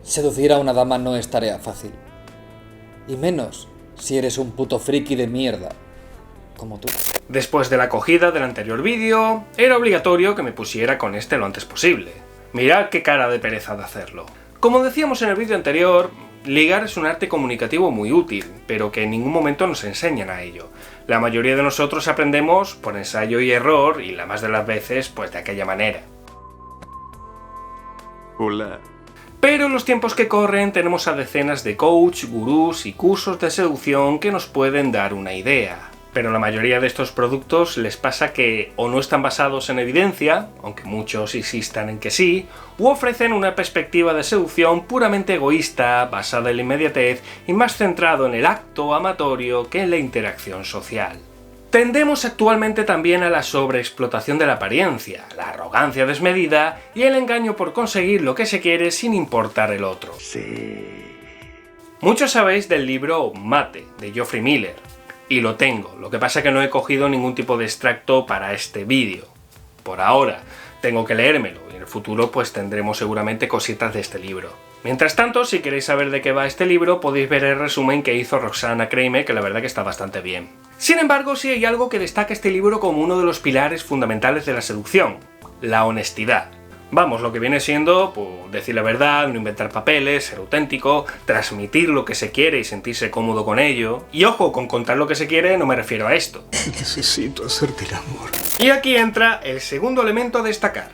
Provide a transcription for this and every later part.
Seducir a una dama no es tarea fácil. Y menos si eres un puto friki de mierda, como tú. Después de la acogida del anterior vídeo, era obligatorio que me pusiera con este lo antes posible. Mirad qué cara de pereza de hacerlo. Como decíamos en el vídeo anterior, ligar es un arte comunicativo muy útil, pero que en ningún momento nos enseñan a ello. La mayoría de nosotros aprendemos por ensayo y error, y la más de las veces, pues de aquella manera. Hola. Pero en los tiempos que corren tenemos a decenas de coach, gurús y cursos de seducción que nos pueden dar una idea. Pero la mayoría de estos productos les pasa que o no están basados en evidencia, aunque muchos insistan en que sí, u ofrecen una perspectiva de seducción puramente egoísta, basada en la inmediatez y más centrado en el acto amatorio que en la interacción social. Tendemos actualmente también a la sobreexplotación de la apariencia, la arrogancia desmedida y el engaño por conseguir lo que se quiere sin importar el otro. Sí. Muchos sabéis del libro Mate, de Geoffrey Miller. Y lo tengo, lo que pasa es que no he cogido ningún tipo de extracto para este vídeo. Por ahora, tengo que leérmelo y en el futuro pues tendremos seguramente cositas de este libro. Mientras tanto, si queréis saber de qué va este libro, podéis ver el resumen que hizo Roxana Kramer, que la verdad que está bastante bien. Sin embargo, sí hay algo que destaca este libro como uno de los pilares fundamentales de la seducción: la honestidad. Vamos, lo que viene siendo, pues, decir la verdad, no inventar papeles, ser auténtico, transmitir lo que se quiere y sentirse cómodo con ello. Y ojo, con contar lo que se quiere no me refiero a esto. Necesito hacerte el amor. Y aquí entra el segundo elemento a destacar.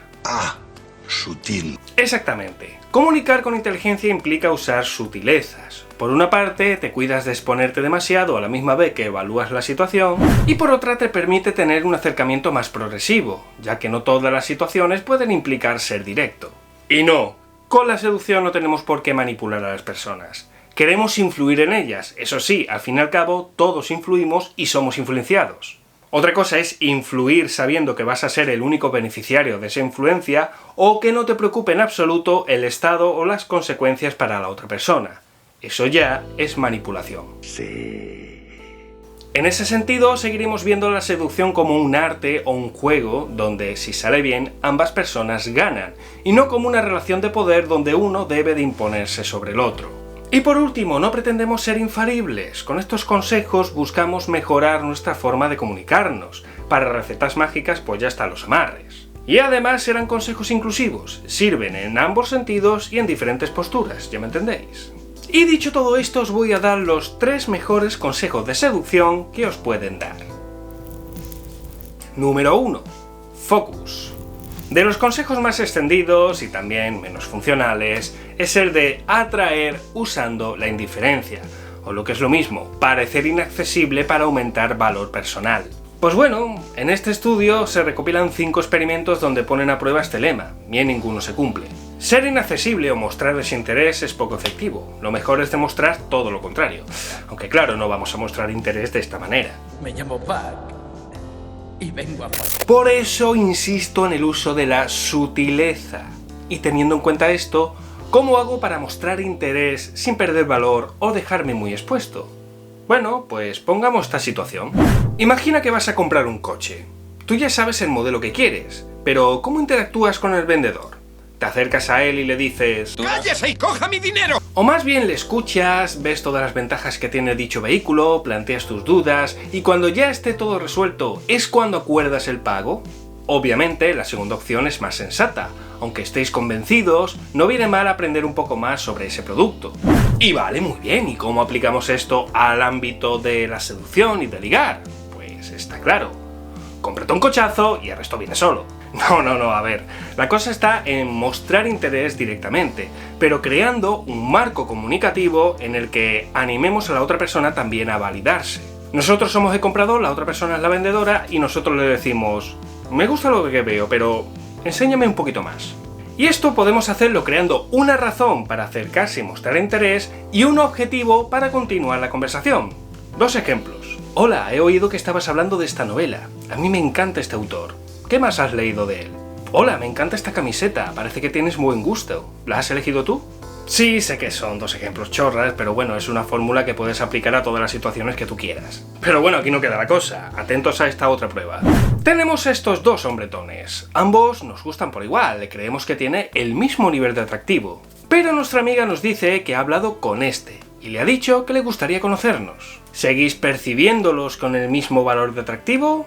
Sutil. Exactamente. Comunicar con inteligencia implica usar sutilezas. Por una parte, te cuidas de exponerte demasiado a la misma vez que evalúas la situación, y por otra te permite tener un acercamiento más progresivo, ya que no todas las situaciones pueden implicar ser directo. Y no, con la seducción no tenemos por qué manipular a las personas. Queremos influir en ellas, eso sí, al fin y al cabo todos influimos y somos influenciados. Otra cosa es influir sabiendo que vas a ser el único beneficiario de esa influencia o que no te preocupe en absoluto el estado o las consecuencias para la otra persona. Eso ya es manipulación. Sí. En ese sentido, seguiremos viendo la seducción como un arte o un juego donde, si sale bien, ambas personas ganan, y no como una relación de poder donde uno debe de imponerse sobre el otro. Y por último, no pretendemos ser infalibles. Con estos consejos buscamos mejorar nuestra forma de comunicarnos. Para recetas mágicas, pues ya están los amarres. Y además serán consejos inclusivos, sirven en ambos sentidos y en diferentes posturas, ¿ya me entendéis? Y dicho todo esto, os voy a dar los 3 mejores consejos de seducción que os pueden dar. Número 1. Focus. De los consejos más extendidos y también menos funcionales es el de atraer usando la indiferencia, o lo que es lo mismo, parecer inaccesible para aumentar valor personal. Pues bueno, en este estudio se recopilan 5 experimentos donde ponen a prueba este lema, y en ninguno se cumple. Ser inaccesible o mostrar desinterés es poco efectivo, lo mejor es demostrar todo lo contrario, aunque claro, no vamos a mostrar interés de esta manera. Me llamo Buck y vengo a... Por eso insisto en el uso de la sutileza. Y teniendo en cuenta esto, ¿cómo hago para mostrar interés sin perder valor o dejarme muy expuesto? Bueno, pues pongamos esta situación. Imagina que vas a comprar un coche. Tú ya sabes el modelo que quieres, pero ¿cómo interactúas con el vendedor? Te acercas a él y le dices... ¡Cállese y coja mi dinero! O más bien le escuchas, ves todas las ventajas que tiene dicho vehículo, planteas tus dudas, y cuando ya esté todo resuelto, ¿es cuando acuerdas el pago? Obviamente, la segunda opción es más sensata. Aunque estéis convencidos, no viene mal aprender un poco más sobre ese producto. Y vale, muy bien, ¿y cómo aplicamos esto al ámbito de la seducción y de ligar? Pues está claro. Cómprate un cochazo y el resto viene solo. No, a ver, la cosa está en mostrar interés directamente, pero creando un marco comunicativo en el que animemos a la otra persona también a validarse. Nosotros somos el comprador, la otra persona es la vendedora y nosotros le decimos: me gusta lo que veo, pero enséñame un poquito más. Y esto podemos hacerlo creando una razón para acercarse y mostrar interés y un objetivo para continuar la conversación. 2 ejemplos. Hola, he oído que estabas hablando de esta novela. A mí me encanta este autor. ¿Qué más has leído de él? Hola, me encanta esta camiseta, parece que tienes buen gusto. ¿La has elegido tú? Sí, sé que son 2 ejemplos chorras, pero bueno, es una fórmula que puedes aplicar a todas las situaciones que tú quieras. Pero bueno, aquí no queda la cosa, atentos a esta otra prueba. Tenemos estos 2 hombretones. Ambos nos gustan por igual, creemos que tiene el mismo nivel de atractivo. Pero nuestra amiga nos dice que ha hablado con este y le ha dicho que le gustaría conocernos. ¿Seguís percibiéndolos con el mismo valor de atractivo?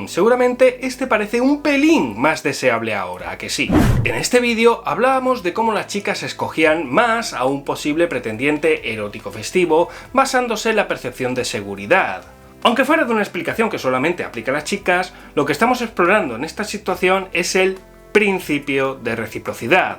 Seguramente este parece un pelín más deseable ahora, ¿a que sí? En este vídeo hablábamos de cómo las chicas escogían más a un posible pretendiente erótico festivo basándose en la percepción de seguridad. Aunque fuera de una explicación que solamente aplica a las chicas, lo que estamos explorando en esta situación es el principio de reciprocidad.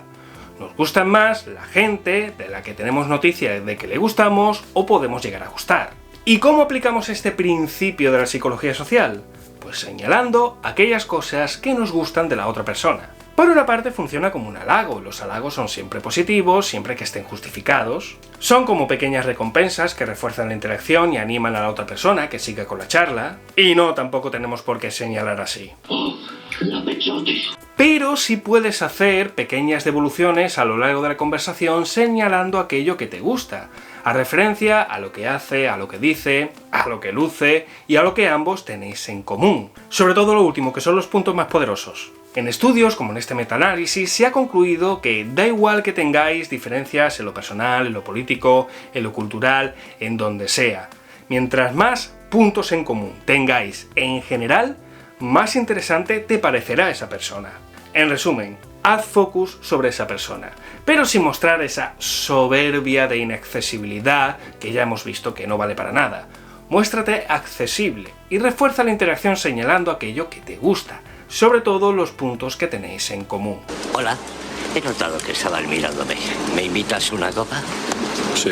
Nos gustan más la gente de la que tenemos noticia de que le gustamos o podemos llegar a gustar. ¿Y cómo aplicamos este principio de la psicología social? Pues señalando aquellas cosas que nos gustan de la otra persona. Por una parte funciona como un halago, los halagos son siempre positivos, siempre que estén justificados. Son como pequeñas recompensas que refuerzan la interacción y animan a la otra persona que siga con la charla. Y no, tampoco tenemos por qué señalar así. Pero sí puedes hacer pequeñas devoluciones a lo largo de la conversación señalando aquello que te gusta, a referencia a lo que hace, a lo que dice, a lo que luce y a lo que ambos tenéis en común. Sobre todo lo último, que son los puntos más poderosos. En estudios, como en este metaanálisis, se ha concluido que da igual que tengáis diferencias en lo personal, en lo político, en lo cultural, en donde sea. Mientras más puntos en común tengáis en general, más interesante te parecerá esa persona. En resumen, haz focus sobre esa persona, pero sin mostrar esa soberbia de inaccesibilidad que ya hemos visto que no vale para nada. Muéstrate accesible y refuerza la interacción señalando aquello que te gusta, sobre todo los puntos que tenéis en común. Hola, he notado que estaban mirándome. ¿Me invitas una copa? Sí.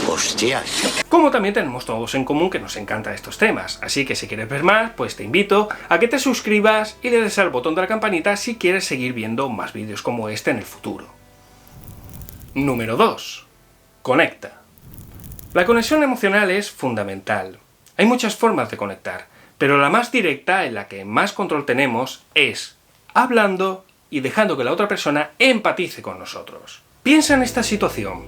¡Hostias! Como también tenemos todos en común que nos encantan estos temas, así que si quieres ver más, pues te invito a que te suscribas y le des al botón de la campanita si quieres seguir viendo más vídeos como este en el futuro. Número 2. Conecta. La conexión emocional es fundamental. Hay muchas formas de conectar, pero la más directa, en la que más control tenemos, es hablando y dejando que la otra persona empatice con nosotros. Piensa en esta situación.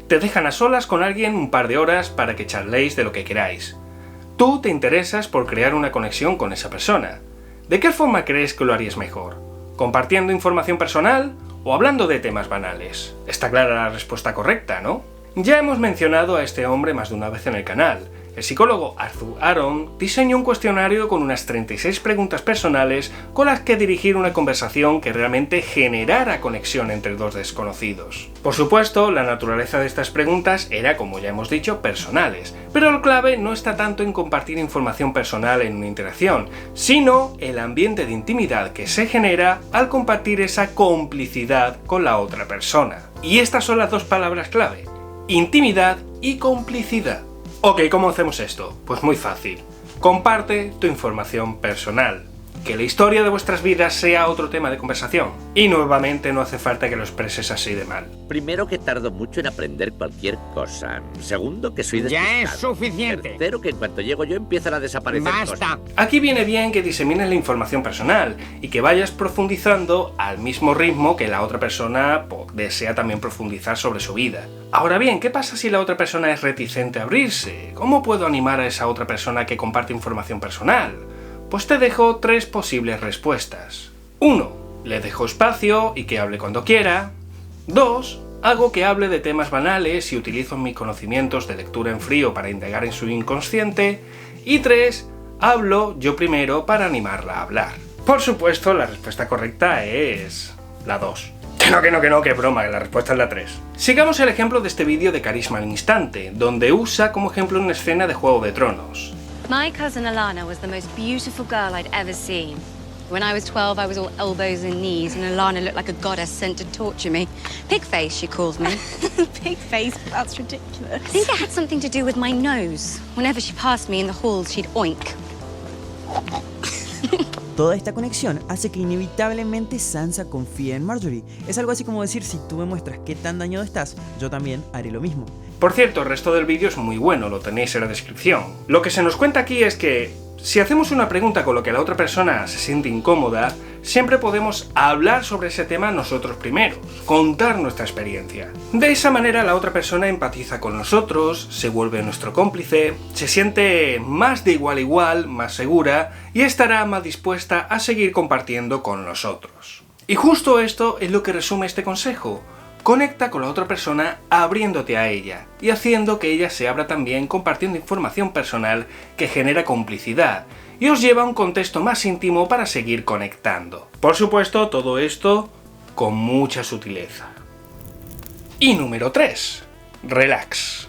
Te dejan a solas con alguien un par de horas para que charléis de lo que queráis. Tú te interesas por crear una conexión con esa persona. ¿De qué forma crees que lo harías mejor? ¿Compartiendo información personal o hablando de temas banales? Está clara la respuesta correcta, ¿no? Ya hemos mencionado a este hombre más de una vez en el canal. El psicólogo Arthur Aron diseñó un cuestionario con unas 36 preguntas personales con las que dirigir una conversación que realmente generara conexión entre dos desconocidos. Por supuesto, la naturaleza de estas preguntas era, como ya hemos dicho, personales, pero la clave no está tanto en compartir información personal en una interacción, sino el ambiente de intimidad que se genera al compartir esa complicidad con la otra persona. Y estas son las dos palabras clave: intimidad y complicidad. Ok, ¿cómo hacemos esto? Pues muy fácil. Comparte tu información personal. Que la historia de vuestras vidas sea otro tema de conversación. Y nuevamente no hace falta que lo expreses así de mal. Primero, que tardo mucho en aprender cualquier cosa. Segundo, que soy despistado. Ya es suficiente. Tercero, que en cuanto llego yo empiezan a desaparecer ¡Basta! cosas. Aquí viene bien que disemines la información personal y que vayas profundizando al mismo ritmo que la otra persona desea también profundizar sobre su vida. Ahora bien, ¿qué pasa si la otra persona es reticente a abrirse? ¿Cómo puedo animar a esa otra persona que comparte información personal? Pues te dejo 3 posibles respuestas. 1. Le dejo espacio y que hable cuando quiera. 2. Hago que hable de temas banales y utilizo mis conocimientos de lectura en frío para indagar en su inconsciente. Y 3. Hablo yo primero para animarla a hablar. Por supuesto, la respuesta correcta es la 2. Que no, que broma, que la respuesta es la 3. Sigamos el ejemplo de este vídeo de Carisma al Instante, donde usa como ejemplo una escena de Juego de Tronos. My cousin Alana was the most beautiful girl I'd ever seen. When I was 12, I was all elbows and knees, and Alana looked like a goddess sent to torture me. Pig face, she calls me. Pig face? That's ridiculous. I think it had something to do with my nose. Whenever she passed me in the halls, she'd oink. Toda esta conexión hace que inevitablemente Sansa confíe en Marjorie. Es algo así como decir: si tú me muestras qué tan dañado estás, yo también haré lo mismo. Por cierto, el resto del vídeo es muy bueno, lo tenéis en la descripción. Lo que se nos cuenta aquí es que si hacemos una pregunta con lo que la otra persona se siente incómoda, siempre podemos hablar sobre ese tema nosotros primero, contar nuestra experiencia. De esa manera la otra persona empatiza con nosotros, se vuelve nuestro cómplice, se siente más de igual a igual, más segura y estará más dispuesta a seguir compartiendo con nosotros. Y justo esto es lo que resume este consejo. Conecta con la otra persona abriéndote a ella y haciendo que ella se abra también compartiendo información personal que genera complicidad y os lleva a un contexto más íntimo para seguir conectando. Por supuesto, todo esto con mucha sutileza. Y número 3. Relax.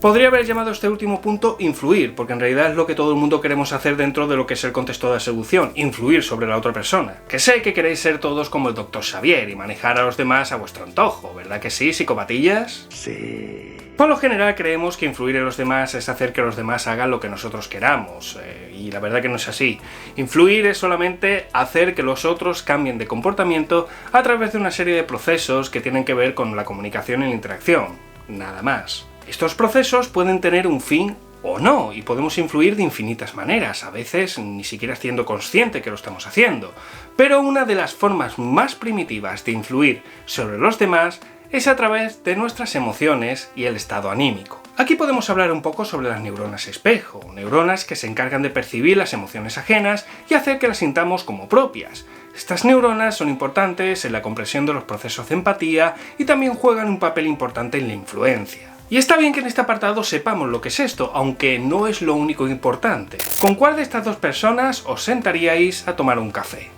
Podría haber llamado este último punto influir, porque en realidad es lo que todo el mundo queremos hacer dentro de lo que es el contexto de la seducción, influir sobre la otra persona. Que sé que queréis ser todos como el Dr. Xavier y manejar a los demás a vuestro antojo, ¿verdad que sí, psicopatillas? Sí. Por lo general creemos que influir en los demás es hacer que los demás hagan lo que nosotros queramos, y la verdad que no es así. Influir es solamente hacer que los otros cambien de comportamiento a través de una serie de procesos que tienen que ver con la comunicación y la interacción, nada más. Estos procesos pueden tener un fin o no, y podemos influir de infinitas maneras, a veces ni siquiera siendo consciente que lo estamos haciendo. Pero una de las formas más primitivas de influir sobre los demás es a través de nuestras emociones y el estado anímico. Aquí podemos hablar un poco sobre las neuronas espejo, neuronas que se encargan de percibir las emociones ajenas y hacer que las sintamos como propias. Estas neuronas son importantes en la comprensión de los procesos de empatía y también juegan un papel importante en la influencia. Y está bien que en este apartado sepamos lo que es esto, aunque no es lo único importante. ¿Con cuál de estas dos personas os sentaríais a tomar un café?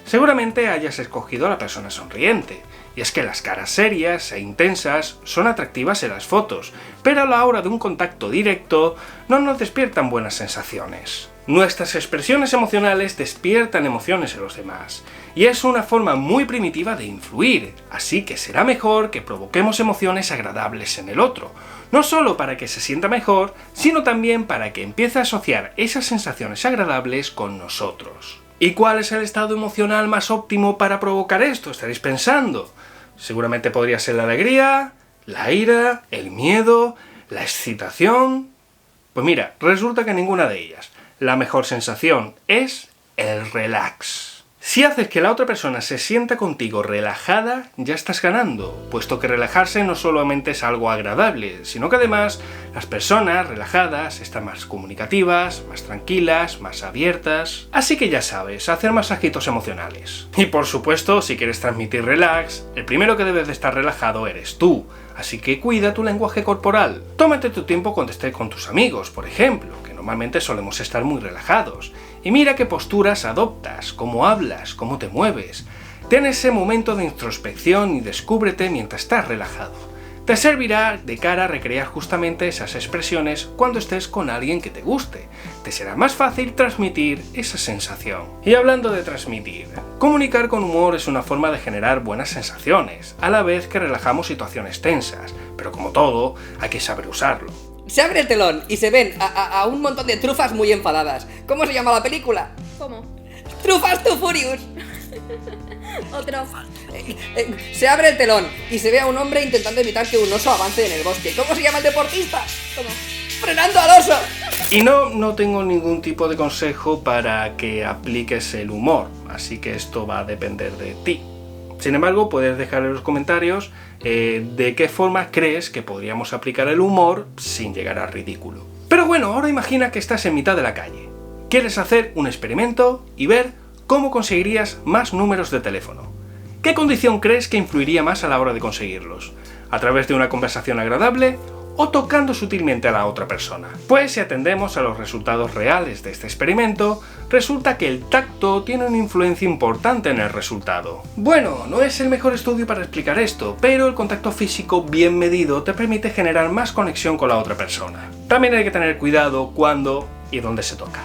Seguramente hayas escogido a la persona sonriente, y es que las caras serias e intensas son atractivas en las fotos, pero a la hora de un contacto directo no nos despiertan buenas sensaciones. Nuestras expresiones emocionales despiertan emociones en los demás, y es una forma muy primitiva de influir, así que será mejor que provoquemos emociones agradables en el otro, no solo para que se sienta mejor, sino también para que empiece a asociar esas sensaciones agradables con nosotros. ¿Y cuál es el estado emocional más óptimo para provocar esto? Estaréis pensando. Seguramente podría ser la alegría, la ira, el miedo, la excitación. Pues mira, resulta que ninguna de ellas. La mejor sensación es el relax. Si haces que la otra persona se sienta contigo relajada, ya estás ganando, puesto que relajarse no solamente es algo agradable, sino que además las personas relajadas están más comunicativas, más tranquilas, más abiertas. Así que ya sabes, hacer masajitos emocionales. Y por supuesto, si quieres transmitir relax, el primero que debes de estar relajado eres tú. Así que cuida tu lenguaje corporal. Tómate tu tiempo cuando estés con tus amigos, por ejemplo, que normalmente solemos estar muy relajados. Y mira qué posturas adoptas, cómo hablas, cómo te mueves. Ten ese momento de introspección y descúbrete mientras estás relajado. Te servirá de cara a recrear justamente esas expresiones cuando estés con alguien que te guste. Te será más fácil transmitir esa sensación. Y hablando de transmitir, comunicar con humor es una forma de generar buenas sensaciones, a la vez que relajamos situaciones tensas, pero como todo, hay que saber usarlo. Se abre el telón y se ven a un montón de trufas muy enfadadas. ¿Cómo se llama la película? ¿Cómo? ¡Trufas to Furious! Otro. Se abre el telón y se ve a un hombre intentando evitar que un oso avance en el bosque. ¿Cómo se llama el deportista? ¿Cómo? ¡Frenando al oso! Y no tengo ningún tipo de consejo para que apliques el humor, así que esto va a depender de ti. Sin embargo, puedes dejar en los comentarios de qué forma crees que podríamos aplicar el humor sin llegar al ridículo. Pero bueno, ahora imagina que estás en mitad de la calle. Quieres hacer un experimento y ver cómo conseguirías más números de teléfono. ¿Qué condición crees que influiría más a la hora de conseguirlos? ¿A través de una conversación agradable o tocando sutilmente a la otra persona? Pues si atendemos a los resultados reales de este experimento, resulta que el tacto tiene una influencia importante en el resultado. Bueno, no es el mejor estudio para explicar esto, pero el contacto físico bien medido te permite generar más conexión con la otra persona. También hay que tener cuidado cuándo y dónde se toca.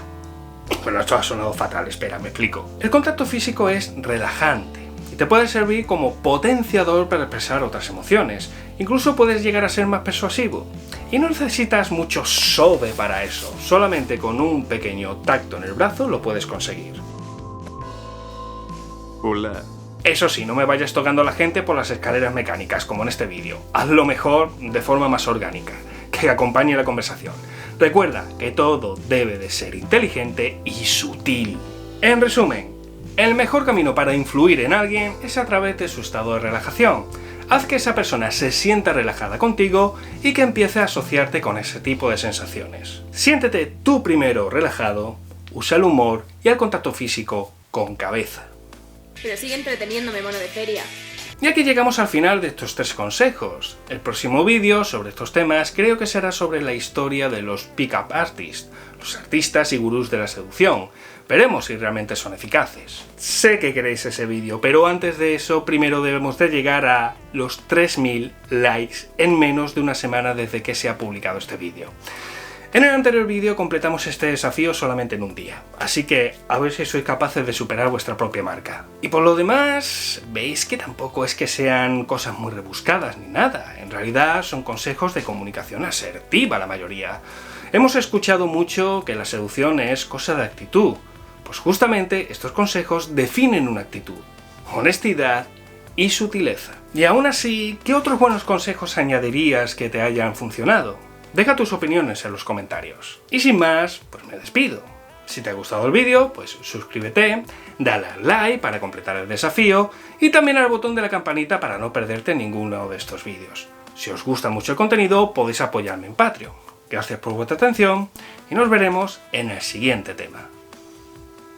Bueno, esto ha sonado fatal, espera, me explico. El contacto físico es relajante y te puede servir como potenciador para expresar otras emociones. Incluso puedes llegar a ser más persuasivo. Y no necesitas mucho sobe para eso, solamente con un pequeño tacto en el brazo lo puedes conseguir. Hola. Eso sí, no me vayas tocando a la gente por las escaleras mecánicas, como en este vídeo. Hazlo mejor de forma más orgánica, que acompañe la conversación. Recuerda que todo debe de ser inteligente y sutil. En resumen, el mejor camino para influir en alguien es a través de su estado de relajación. Haz que esa persona se sienta relajada contigo y que empiece a asociarte con ese tipo de sensaciones. Siéntete tú primero relajado, usa el humor y el contacto físico con cabeza. Pero sigue entreteniéndome, mono de feria. Y aquí llegamos al final de estos 3 consejos. El próximo vídeo sobre estos temas creo que será sobre la historia de los pick-up artists, los artistas y gurús de la seducción. Veremos si realmente son eficaces. Sé que queréis ese vídeo, pero antes de eso primero debemos de llegar a los 3000 likes en menos de una semana desde que se ha publicado este vídeo. En el anterior vídeo completamos este desafío solamente en un día, así que a ver si sois capaces de superar vuestra propia marca. Y por lo demás, veis que tampoco es que sean cosas muy rebuscadas ni nada, en realidad son consejos de comunicación asertiva la mayoría. Hemos escuchado mucho que la seducción es cosa de actitud, pues justamente estos consejos definen una actitud, honestidad y sutileza. Y aún así, ¿qué otros buenos consejos añadirías que te hayan funcionado? Deja tus opiniones en los comentarios. Y sin más, pues me despido. Si te ha gustado el vídeo, pues suscríbete, dale al like para completar el desafío y también al botón de la campanita para no perderte ninguno de estos vídeos. Si os gusta mucho el contenido, podéis apoyarme en Patreon. Gracias por vuestra atención y nos veremos en el siguiente tema.